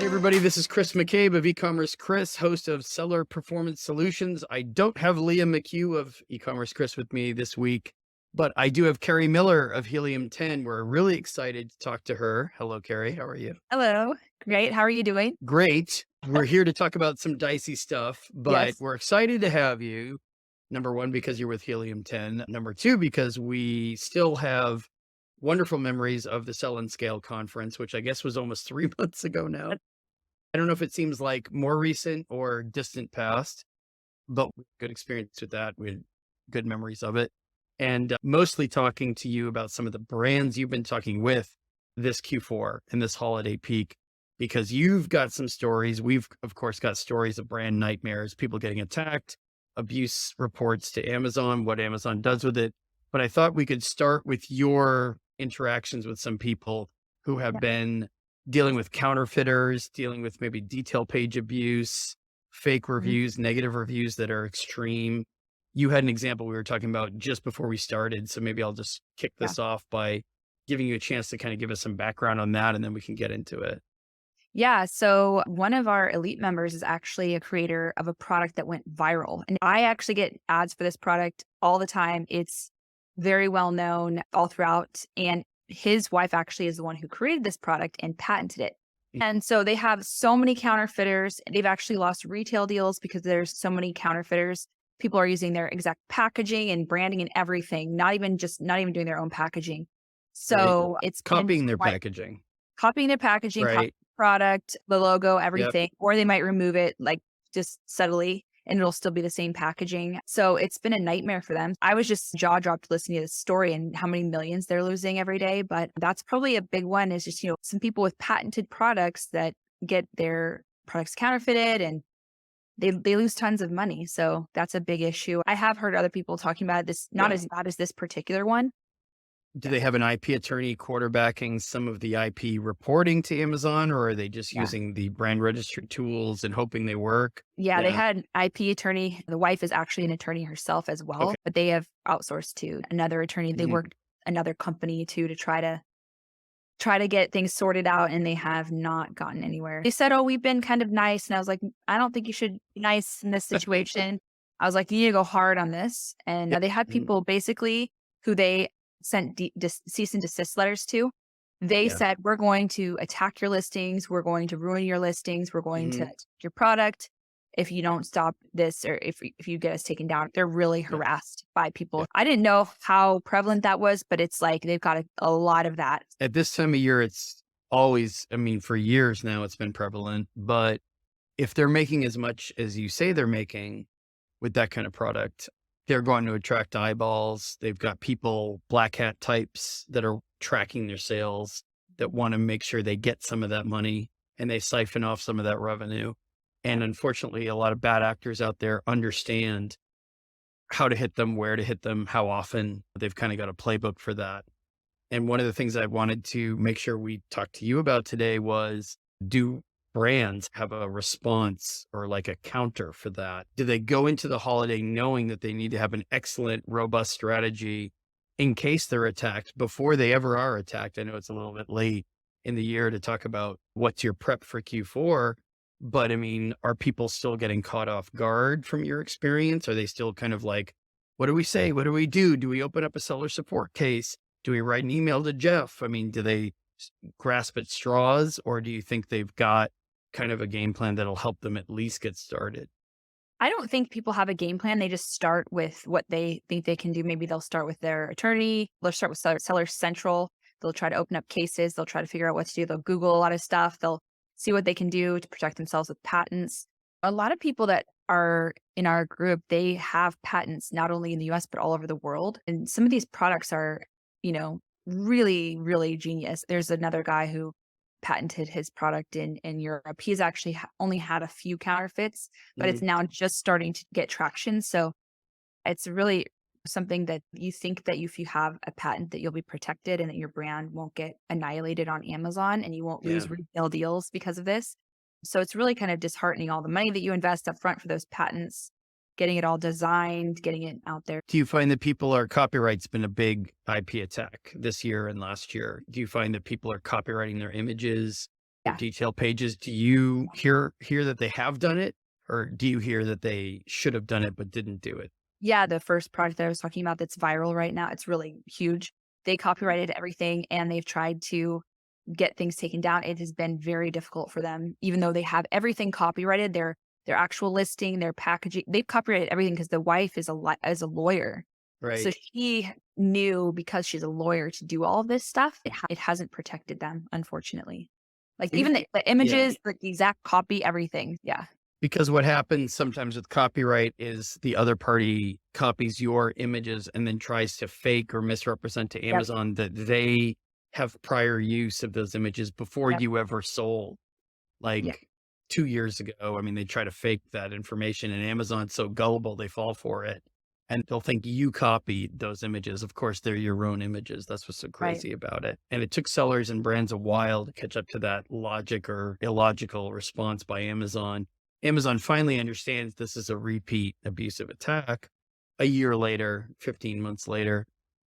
everybody, this is Chris McCabe of E-commerce Chris, host of Seller Performance Solutions. I don't have Leah McHugh of E-commerce Chris with me this week, but I do have Carrie Miller of Helium 10. We're really excited to talk to her. Hello, Carrie. How are you? Hello. Great. How are you doing? Great. We're here to talk about some dicey stuff, but Yes. we're excited to have you. Number one, because you're with Helium 10. Number two, because we still have wonderful memories of the Sell and Scale conference, which I guess was almost 3 months ago now. I don't know if it seems like more recent or distant past, but good experience with that. We had good memories of it. And mostly talking to you about some of the brands you've been talking with this Q4 and this holiday peak, because you've got some stories. We've, of course, got stories of brand nightmares, people getting attacked, abuse reports to Amazon, what Amazon does with it. But I thought we could start with your interactions with some people who have Yeah. been dealing with counterfeiters, dealing with maybe detail page abuse, fake Mhm. reviews, negative reviews that are extreme. You had an example we were talking about just before we started. So maybe I'll just kick Yeah. this off by giving you a chance to kind of give us some background on that, and then we can get into it. Yeah. So one of our elite members is actually a creator of a product that went viral. And I actually get ads for this product all the time. It's very well known all throughout. And his wife actually is the one who created this product and patented it. Mm. And so they have so many counterfeiters. They've actually lost retail deals because there's so many counterfeiters. People are using their exact packaging and branding and everything, not even doing their own packaging. Right. So it's been Copying their quite packaging. copying their packaging, copying Right. the product, the logo, Yep. everything, or they might remove it like just subtly and it'll still be the same packaging. So it's been a nightmare for them. I was just jaw dropped listening to this story and how many millions they're losing every day. But that's probably a big one is just, some people with patented products that get their products counterfeited and they lose tons of money. So that's a big issue. I have heard other people talking about this, not Yeah. as bad as this particular one. Do they have an IP attorney quarterbacking some of the IP reporting to Amazon, or are they just Yeah. using the brand registry tools and hoping they work? Yeah, they Yeah. had an IP attorney. The wife is actually an attorney herself as well, Okay. but they have outsourced to another attorney. They Mhm. worked another company too to try to get things sorted out and they have not gotten anywhere. They said, "Oh, we've been kind of nice." And I was like, "I don't think you should be nice in this situation." I was like, "You need to go hard on this." And Yeah. they had Mhm. people basically who they sent cease and desist letters to. They Yeah. said, "We're going to attack your listings. We're going to ruin your listings. We're going to Mhm. attack your product if you don't stop this or if you get us taken down." They're really Yeah. harassed by Yeah. people. I didn't know how prevalent that was, but it's like they've got a lot of that. At this time of year, it's always, I mean, for years now, it's been prevalent. But if they're making as much as you say they're making with that kind of product, they're going to attract eyeballs. They've got people, black hat types that are tracking their sales that want to make sure they get some of that money and they siphon off some of that revenue. And unfortunately, a lot of bad actors out there understand how to hit them, where to hit them, how often. They've kind of got a playbook for that. And one of the things I wanted to make sure we talked to you about today was, do brands have a response or like a counter for that? Do they go into the holiday knowing that they need to have an excellent, robust strategy in case they're attacked before they ever are attacked? I know it's a little bit late in the year to talk about what's your prep for Q4, but I mean, are people still getting caught off guard from your experience? Are they still kind of like, what do we say? What do we do? Do we open up a seller support case? Do we write an email to Jeff? I mean, do they grasp at straws, or do you think they've got kind of a game plan that'll help them at least get started? I don't think people have a game plan. They just start with what they think they can do. Maybe they'll start with their attorney. They'll start with Seller Central. They'll try to open up cases. They'll try to figure out what to do. They'll Google a lot of stuff. They'll see what they can do to protect themselves with patents. A lot of people that are in our group, they have patents not only in the US, but all over the world. And some of these products are, really, really genius. There's another guy who patented his product in Europe. He's actually only had a few counterfeits, but it's Mhm. now just starting to get traction. So it's really something that you think that if you have a patent that you'll be protected and that your brand won't get annihilated on Amazon and you won't Yeah. lose retail deals because of this. So it's really kind of disheartening all the money that you invest up front for those patents, getting it all designed, getting it out there. Do you find that people are copyright's been a big IP attack this year and last year? Do you find that people are copywriting their images? or Yeah. detail pages. Do you hear that they have done it, or do you hear that they should have done it but didn't do it? Yeah, the first project that I was talking about that's viral right now, it's really huge. They copyrighted everything and they've tried to get things taken down. It has been very difficult for them, even though they have everything copyrighted, their actual listing, their packaging. They've copyrighted everything because the wife is a lawyer. So Right. she knew because she's a lawyer to do all of this stuff. It hasn't protected them, unfortunately. Like Bec- even the Yeah. images, like the exact copy, everything. Yeah. Because what happens sometimes with copyright is the other party copies your images and then tries to fake or misrepresent to Yep. Amazon that they have prior use of those images before Yep. you ever sold. Yeah. Like 2 years ago, I mean, they try to fake that information, and Amazon's so gullible, they fall for it, and they'll think you copied those images. Of course, they're your own images. That's what's so Right. crazy about it. And it took sellers and brands a while to catch up to that logic or illogical response by Amazon. Amazon finally understands this is a repeat abusive attack a year later, 15 months later,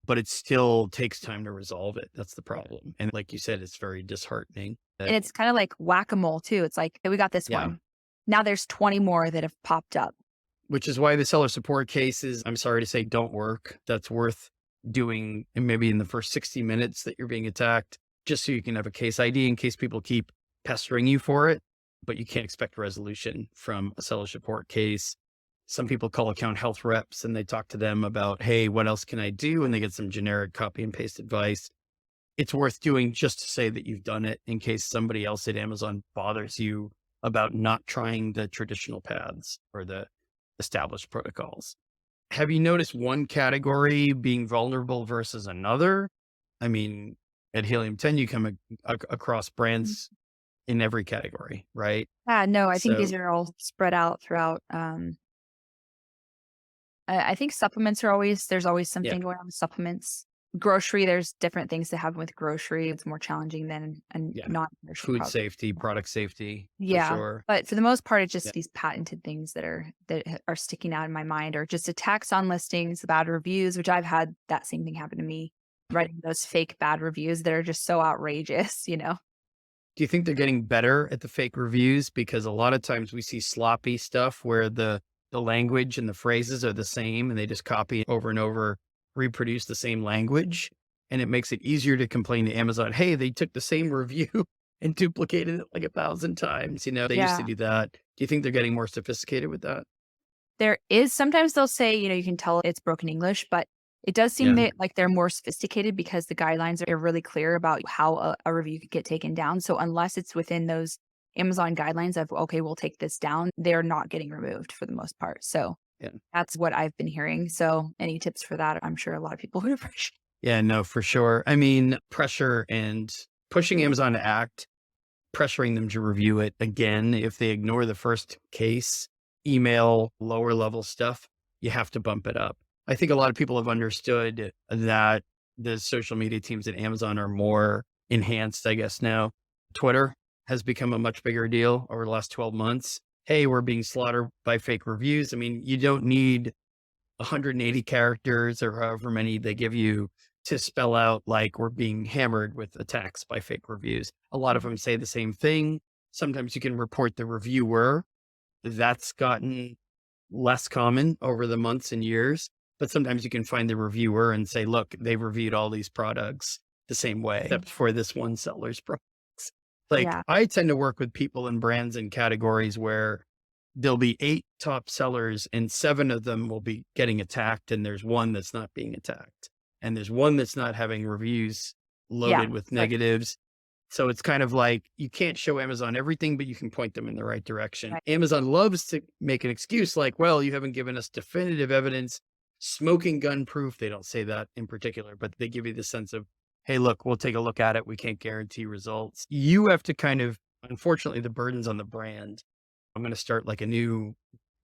but it still takes time to resolve it. That's the problem. And like you said, it's very disheartening that, And it's kinda like whack-a-mole too. It's like, "Hey, we got this yeah. one. Now there's 20 more that have popped up." Which is why the seller support cases, I'm sorry to say, don't work. That's worth doing and maybe in the first 60 minutes that you're being attacked, just so you can have a case ID in case people keep pestering you for it. But you can't expect resolution from a seller support case. Some people call account health reps and they talk to them about, hey, what else can I do? And they get some generic copy and paste advice. It's worth doing just to say that you've done it in case somebody else at Amazon bothers you about not trying the traditional paths or the established protocols. Have you noticed one category being vulnerable versus another? I mean, at Helium 10, you come across Mhm. brands in every category, right? Yeah, no, I think these So, are all spread out throughout, I think supplements are always there's always yeah, something going on with supplements. Grocery, there's different things that happen with grocery. It's more challenging than a yeah. non-grocery Food product. safety, product safety, for Yeah, sure. but for the most part, it's Yeah. just these patented things that are sticking out in my mind, or just attacks on listings, bad reviews, which I've had that same thing happen to me, writing those fake bad reviews that are just so outrageous, you know? Do you think they're getting better at the fake reviews? Because a lot of times we see sloppy stuff where the language and the phrases are the same and they just copy over and over, reproduce the same language. And it makes it easier to complain to Amazon, hey, they took the same review and duplicated it like 1,000 times. You know, they used to Yeah. do that. Do you think they're getting more sophisticated with that? There is sometimes they'll say, you can tell it's broken English, but it does seem Yeah. like they're more sophisticated because the guidelines are really clear about how a review could get taken down. So unless it's within those Amazon guidelines of, okay, we'll take this down, they're not getting removed for the most part. So Yeah. that's what I've been hearing. So any tips for that? I'm sure a lot of people would appreciate. Yeah, no, for sure. I mean, pressure and pushing Amazon to act, pressuring them to review it again. If they ignore the first case, email, lower level stuff, you have to bump it up. I think a lot of people have understood that the social media teams at Amazon are more enhanced, I guess, now. Twitter has become a much bigger deal over the last 12 months. Hey, we're being slaughtered by fake reviews. I mean, you don't need 180 characters or however many they give you to spell out like we're being hammered with attacks by fake reviews. A lot of them say the same thing. Sometimes you can report the reviewer. That's gotten less common over the months and years, but sometimes you can find the reviewer and say, look, they've reviewed all these products the same way, except for this one seller's products. Like Yeah. I tend to work with people and brands and categories where there'll be 8 top sellers and 7 of them will be getting attacked and there's one that's not being attacked. And there's one that's not having reviews Yeah. loaded with Right. negatives. So it's kind of like you can't show Amazon everything, but you can point them in the right direction. Right. Amazon loves to make an excuse like, well, you haven't given us definitive evidence, smoking gun proof. They don't say that in particular, but they give you the sense of, hey, look, we'll take a look at it. We can't guarantee results. You have to kind of, unfortunately, the burden's on the brand. I'm going to start like a new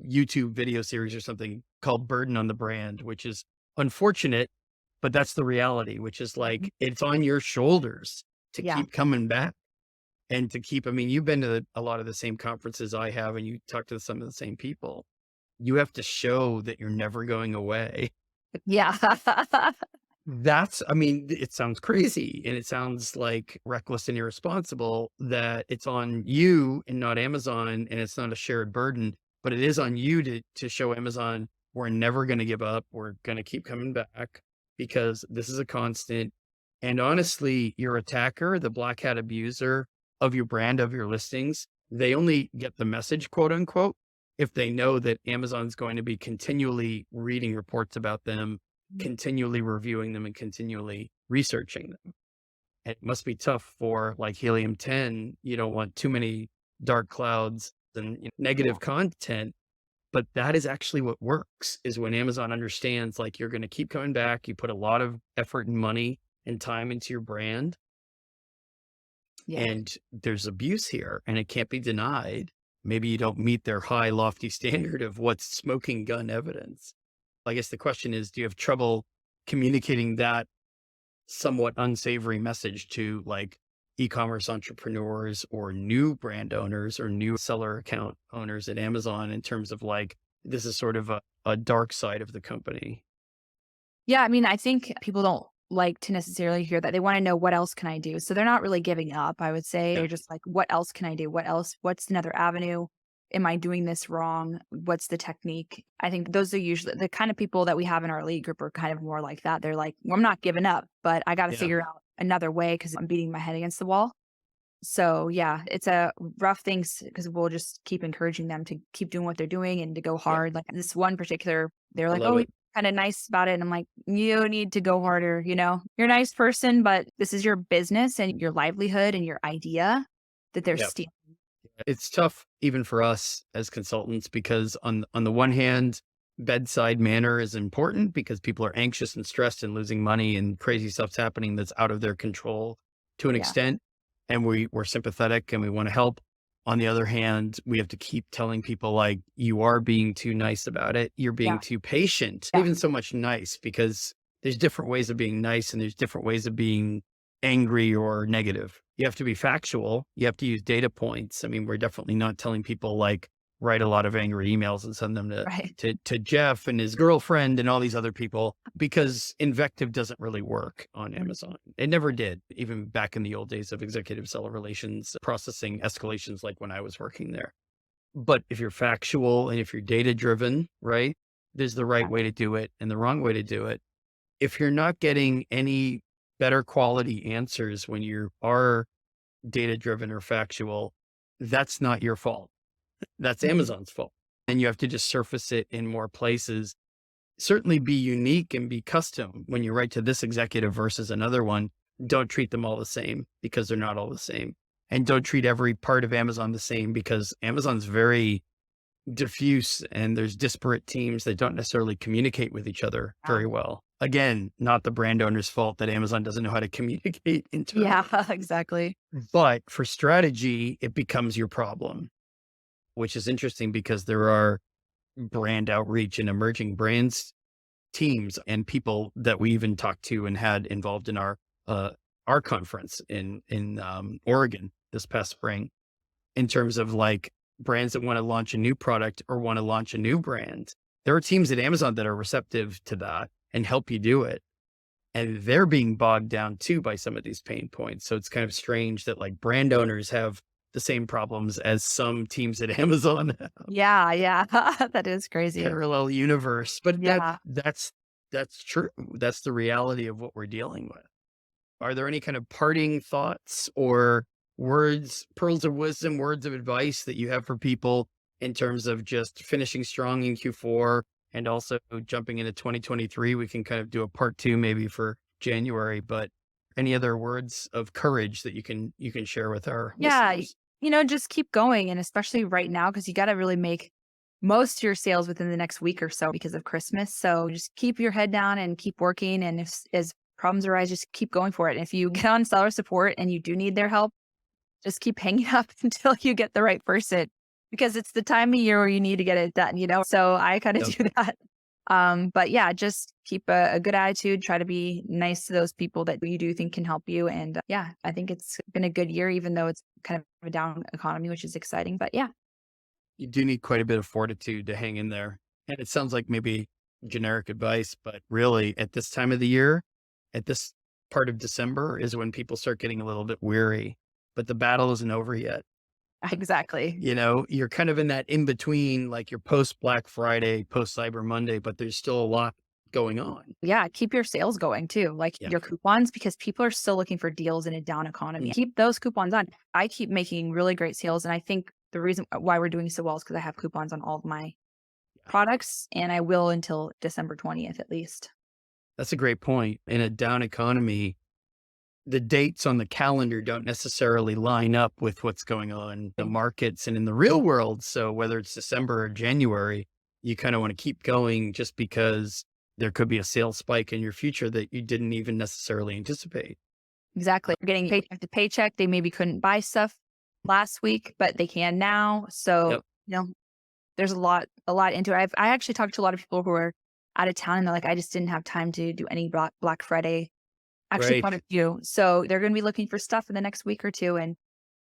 YouTube video series or something called Burden on the Brand, which is unfortunate, but that's the reality, which is Mhm. like it's on your shoulders to Yeah. keep coming back and to keep, I mean, you've been to a lot of the same conferences I have and you talk to some of the same people. You have to show that you're never going away. Yeah. I mean, it sounds crazy and it sounds like reckless and irresponsible that it's on you and not Amazon and it's not a shared burden, but it is on you to show Amazon we're never going to give up. We're going to keep coming back because this is a constant. And honestly, your attacker, the black hat abuser of your brand, of your listings, they only get the message, quote unquote, if they know that Amazon's going to be continually reading reports about them, continually reviewing them and continually researching them. It must be tough for like Helium 10. You don't want too many dark clouds and negative content, but that is actually what works is when Amazon understands like you're going to keep coming back. You put a lot of effort and money and time into your brand Yeah. and there's abuse here and it can't be denied. Maybe you don't meet their high, lofty standard of what's smoking gun evidence. I guess the question is, do you have trouble communicating that somewhat unsavory message to like e-commerce entrepreneurs or new brand owners or new seller account owners at Amazon in terms of like, this is sort of a dark side of the company? Yeah, I mean, I think people don't like to necessarily hear that. They wanna know what else can I do? So they're not really giving up, I would say. Yeah. They're just like, what else can I do? What else? What's another avenue? Am I doing this wrong? What's the technique? I think those are usually the kind of people that we have in our elite group are kind of more like that. They're like, well, I'm not giving up, but I got to Yeah. figure out another way because I'm beating my head against the wall. So yeah, it's a rough thing because we'll just keep encouraging them to keep doing what they're doing and to go Yeah. hard. Like this one particular, they're I like, love "Oh, you're it. kind of nice about it." And I'm like, "You need to go harder. You're a nice person, but this is your business and your livelihood and your idea that they're Yeah. stealing." It's tough even for us as consultants because on the one hand, bedside manner is important because people are anxious and stressed and losing money and crazy stuff's happening that's out of their control to an Yeah, extent. And we're sympathetic and we want to help. On the other hand, we have to keep telling people like you are being too nice about it. You're being yeah, too patient, yeah, even so much nice because there's different ways of being nice and there's different ways of being angry or negative. You have to be factual. You have to use data points. I mean, we're definitely not telling people like write a lot of angry emails and send them to right. to Jeff and his girlfriend and all these other people because invective doesn't really work on Amazon. It never did, even back in the old days of executive seller relations processing escalations like when I was working there. But if you're factual and if you're data driven, right? There's the right Yeah, way to do it and the wrong way to do it. If you're not getting any better quality answers when you are data driven or factual, that's not your fault. That's mhm, Amazon's fault. And you have to just surface it in more places. Certainly be unique and be custom when you write to this executive versus another one. Don't treat them all the same because they're not all the same. And don't treat every part of Amazon the same because Amazon's very diffuse and there's disparate teams that don't necessarily communicate with each other yeah. very well. Again, not the brand owner's fault that Amazon doesn't know how to communicate Yeah, internally. exactly. But for strategy, it becomes your problem, which is interesting because there are brand outreach and emerging brands teams and people that we even talked to and had involved in uh, our conference in Oregon this past spring in terms of like brands that want to launch a new product or want to launch a new brand. There are teams at Amazon that are receptive to that and help you do it. And they're being bogged down too by some of these pain points. So it's kind of strange that like brand owners have the same problems as some teams at Amazon have. Yeah, yeah. That is crazy. Parallel universe. But Yeah. that's true. That's the reality of what we're dealing with. Are there any kind of parting thoughts or words, pearls of wisdom, words of advice that you have for people in terms of just finishing strong in Q4 and also jumping into 2023? We can kind of do a part two maybe for January, but any other words of courage that you can share with our Yeah, listeners? just keep going, and especially right now, because you gotta really make most of your sales within the next week or so because of Christmas, so just keep your head down and keep working, and if as problems arise, just keep going for it, and if you get on seller support and you do need their help, just keep hanging up until you get the right person, because it's the time of year where you need to get it done? So I kinda Yep. do that. But yeah, just keep a good attitude, try to be nice to those people that you do think can help you, and, yeah, I think it's been a good year even though it's kind of a down economy, which is exciting, but yeah. You do need quite a bit of fortitude to hang in there. And it sounds like maybe generic advice, but really at this time of the year, at this part of December is when people start getting a little bit weary, but the battle isn't over yet. Exactly. You know, you're kind of in that in between, like you're post Black Friday, post Cyber Monday, but there's still a lot going on. Yeah, keep your sales going too, like Yeah. your coupons, because people are still looking for deals in a down economy. Mm. Keep those coupons on. I keep making really great sales, and I think the reason why we're doing so well is because I have coupons on all of my products, and I will until December 20th at least. That's a great point. In a down economy, the dates on the calendar don't necessarily line up with what's going on in the markets and in the real world. So whether it's December or January, you kind of want to keep going just because there could be a sales spike in your future that you didn't even necessarily anticipate. Exactly. You're getting paycheck to paycheck. They maybe couldn't buy stuff last week, but they can now. So, Yep. you know, there's a lot into it. I actually talked to a lot of people who are out of town and they're like, I just didn't have time to do any Black Friday. Actually, Right. quite a few. So they're going to be looking for stuff in the next week or two. And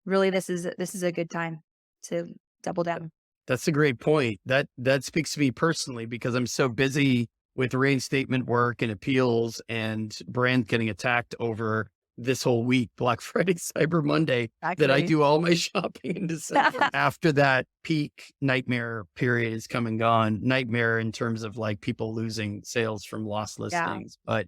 really, this is a good time to double down. That's a great point. That speaks to me personally because I'm so busy with reinstatement work and appeals and brand getting attacked over this whole week, Black Friday, Cyber Monday, that I Exactly. do all my shopping in December. After that peak nightmare period is come and gone. Nightmare in terms of like people losing sales from lost Yeah. listings. But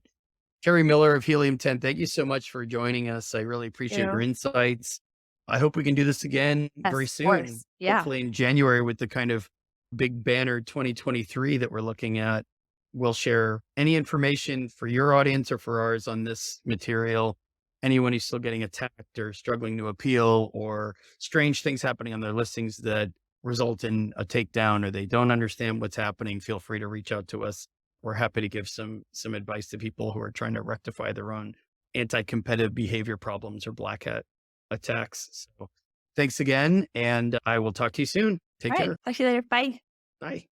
Carrie Miller of Helium 10, thank you so much for joining us. I really appreciate your You. insights. I hope we can do this again Yes, very of soon, course. Yeah. hopefully in January with the kind of big banner 2023 that we're looking at. We'll share any information for your audience or for ours on this material. Anyone who's still getting attacked or struggling to appeal or strange things happening on their listings that result in a takedown or they don't understand what's happening, feel free to reach out to us. We're happy to give some advice to people who are trying to rectify their own anti-competitive behavior problems or black hat attacks. So thanks again, and I will talk to you soon. Take All right. care. Talk to you later. Bye. Bye.